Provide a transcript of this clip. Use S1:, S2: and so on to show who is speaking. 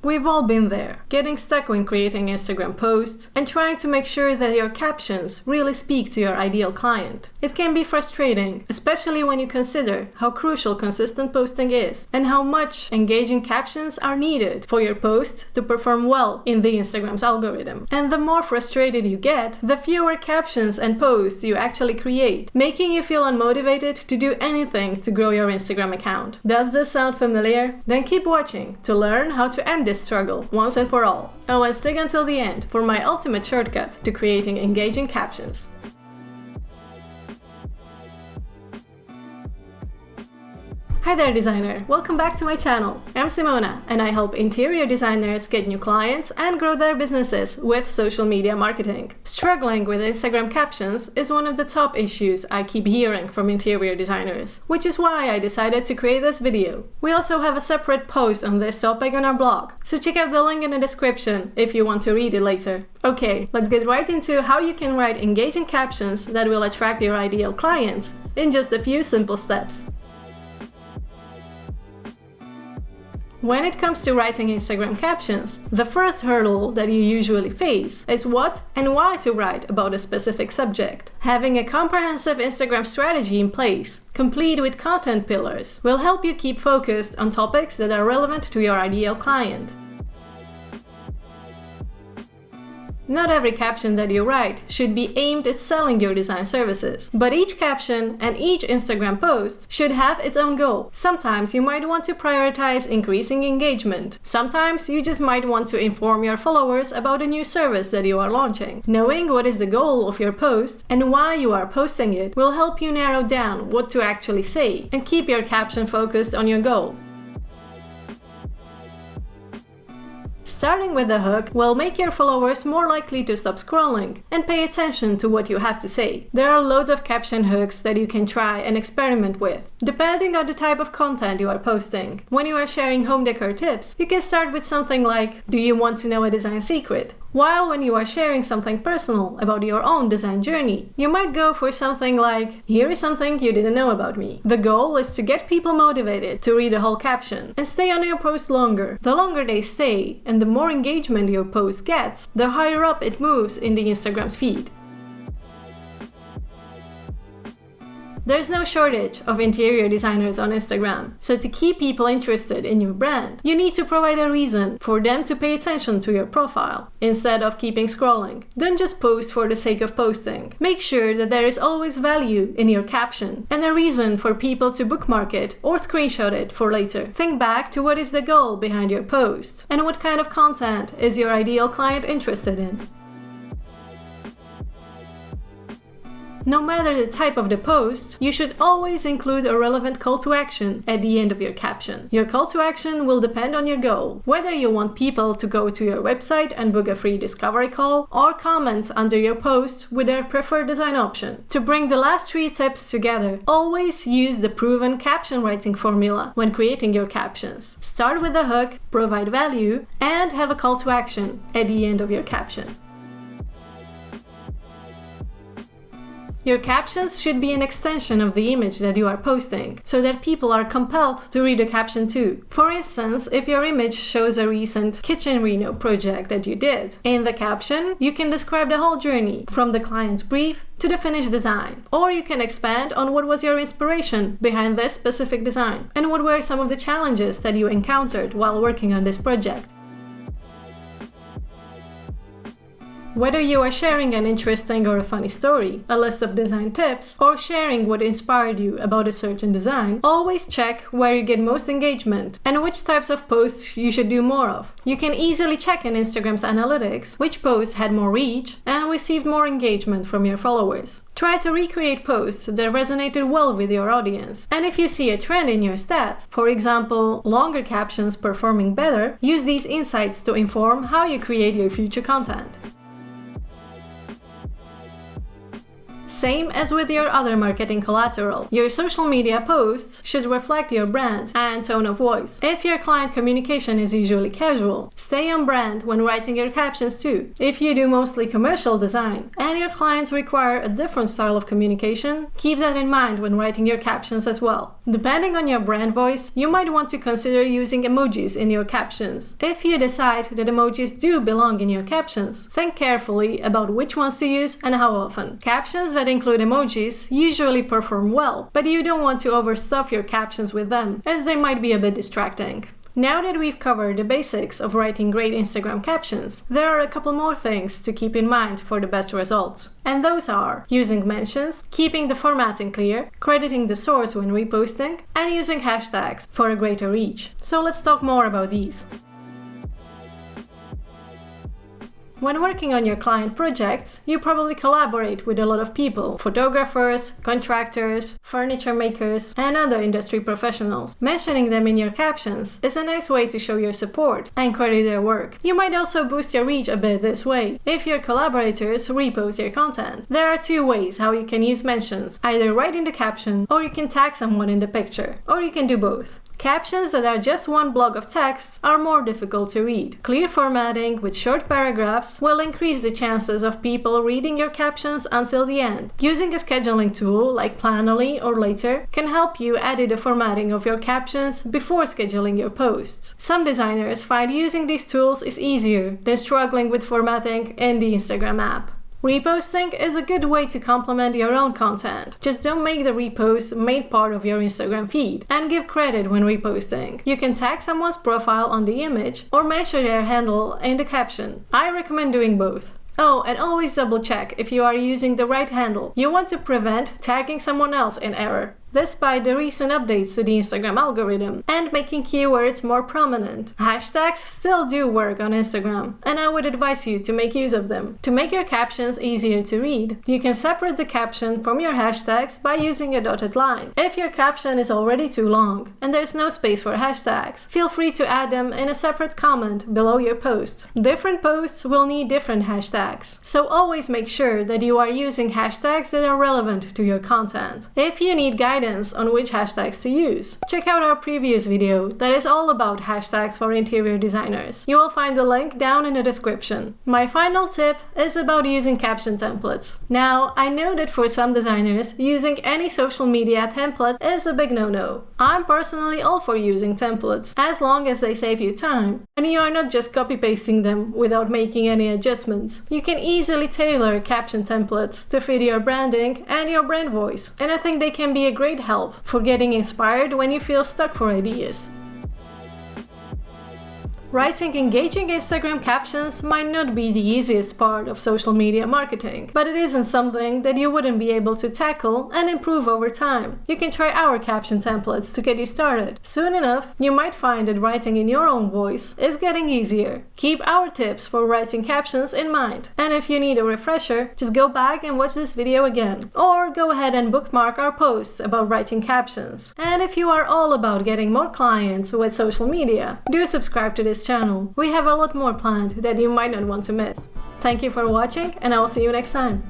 S1: We've all been there, getting stuck when creating Instagram posts and trying to make sure that your captions really speak to your ideal client. It can be frustrating, especially when you consider how crucial consistent posting is and how much engaging captions are needed for your post to perform well in the Instagram's algorithm. And the more frustrated you get, the fewer captions and posts you actually create, making you feel unmotivated to do anything to grow your Instagram account. Does this sound familiar? Then keep watching to learn how to end this struggle once and for all. Oh, and stick until the end for my ultimate shortcut to creating engaging captions. Hi there, designer! Welcome back to my channel. I'm Simona, and I help interior designers get new clients and grow their businesses with social media marketing. Struggling with Instagram captions is one of the top issues I keep hearing from interior designers, which is why I decided to create this video. We also have a separate post on this topic on our blog, so check out the link in the description if you want to read it later. Okay, let's get right into how you can write engaging captions that will attract your ideal clients in just a few simple steps. When it comes to writing Instagram captions, the first hurdle that you usually face is what and why to write about a specific subject. Having a comprehensive Instagram strategy in place, complete with content pillars, will help you keep focused on topics that are relevant to your ideal client. Not every caption that you write should be aimed at selling your design services, but each caption and each Instagram post should have its own goal. Sometimes you might want to prioritize increasing engagement. Sometimes you just might want to inform your followers about a new service that you are launching. Knowing what is the goal of your post and why you are posting it will help you narrow down what to actually say and keep your caption focused on your goal. Starting with a hook will make your followers more likely to stop scrolling and pay attention to what you have to say. There are loads of caption hooks that you can try and experiment with, depending on the type of content you are posting. When you are sharing home decor tips, you can start with something like, "Do you want to know a design secret?" While when you are sharing something personal about your own design journey, you might go for something like, "Here is something you didn't know about me." The goal is to get people motivated to read the whole caption and stay on your post longer. The longer they stay and the more engagement your post gets, the higher up it moves in the Instagram's feed. There's no shortage of interior designers on Instagram, so to keep people interested in your brand, you need to provide a reason for them to pay attention to your profile, instead of keeping scrolling. Don't just post for the sake of posting. Make sure that there is always value in your caption and a reason for people to bookmark it or screenshot it for later. Think back to what is the goal behind your post and what kind of content is your ideal client interested in. No matter the type of the post, you should always include a relevant call to action at the end of your caption. Your call to action will depend on your goal, whether you want people to go to your website and book a free discovery call or comment under your post with their preferred design option. To bring the last three tips together, always use the proven caption writing formula when creating your captions. Start with a hook, provide value, and have a call to action at the end of your caption. Your captions should be an extension of the image that you are posting, so that people are compelled to read the caption too. For instance, if your image shows a recent kitchen reno project that you did, in the caption you can describe the whole journey, from the client's brief to the finished design. Or you can expand on what was your inspiration behind this specific design, and what were some of the challenges that you encountered while working on this project. Whether you are sharing an interesting or a funny story, a list of design tips, or sharing what inspired you about a certain design, always check where you get most engagement and which types of posts you should do more of. You can easily check in Instagram's analytics which posts had more reach and received more engagement from your followers. Try to recreate posts that resonated well with your audience. And if you see a trend in your stats, for example, longer captions performing better, use these insights to inform how you create your future content. Same as with your other marketing collateral. Your social media posts should reflect your brand and tone of voice. If your client communication is usually casual, stay on brand when writing your captions too. If you do mostly commercial design and your clients require a different style of communication, keep that in mind when writing your captions as well. Depending on your brand voice, you might want to consider using emojis in your captions. If you decide that emojis do belong in your captions, think carefully about which ones to use and how often. Captions that include emojis usually perform well, but you don't want to overstuff your captions with them, as they might be a bit distracting. Now that we've covered the basics of writing great Instagram captions, there are a couple more things to keep in mind for the best results. And those are using mentions, keeping the formatting clear, crediting the source when reposting, and using hashtags for a greater reach. So let's talk more about these. When working on your client projects, you probably collaborate with a lot of people: photographers, contractors, furniture makers, and other industry professionals. Mentioning them in your captions is a nice way to show your support and credit their work. You might also boost your reach a bit this way, if your collaborators repost your content. There are two ways how you can use mentions: either write in the caption, or you can tag someone in the picture, or you can do both. Captions that are just one block of text are more difficult to read. Clear formatting with short paragraphs will increase the chances of people reading your captions until the end. Using a scheduling tool like Planoly or Later can help you edit the formatting of your captions before scheduling your posts. Some designers find using these tools is easier than struggling with formatting in the Instagram app. Reposting is a good way to complement your own content. Just don't make the repost main part of your Instagram feed, and give credit when reposting. You can tag someone's profile on the image or mention their handle in the caption. I recommend doing both. Oh, and always double check if you are using the right handle. You want to prevent tagging someone else in error, despite the recent updates to the Instagram algorithm and making keywords more prominent. Hashtags still do work on Instagram, and I would advise you to make use of them. To make your captions easier to read, you can separate the caption from your hashtags by using a dotted line. If your caption is already too long and there's no space for hashtags, feel free to add them in a separate comment below your post. Different posts will need different hashtags, so always make sure that you are using hashtags that are relevant to your content. If you need guidance on which hashtags to use, check out our previous video that is all about hashtags for interior designers. You will find the link down in the description. My final tip is about using caption templates. Now, I know that for some designers, using any social media template is a big no-no. I'm personally all for using templates, as long as they save you time and you are not just copy-pasting them without making any adjustments. You can easily tailor caption templates to fit your branding and your brand voice, and I think they can be a great help for getting inspired when you feel stuck for ideas. Writing engaging Instagram captions might not be the easiest part of social media marketing, but it isn't something that you wouldn't be able to tackle and improve over time. You can try our caption templates to get you started. Soon enough, you might find that writing in your own voice is getting easier. Keep our tips for writing captions in mind, and if you need a refresher, just go back and watch this video again, or go ahead and bookmark our posts about writing captions. And if you are all about getting more clients with social media, do subscribe to this channel. We have a lot more planned that you might not want to miss. Thank you for watching, and I will see you next time.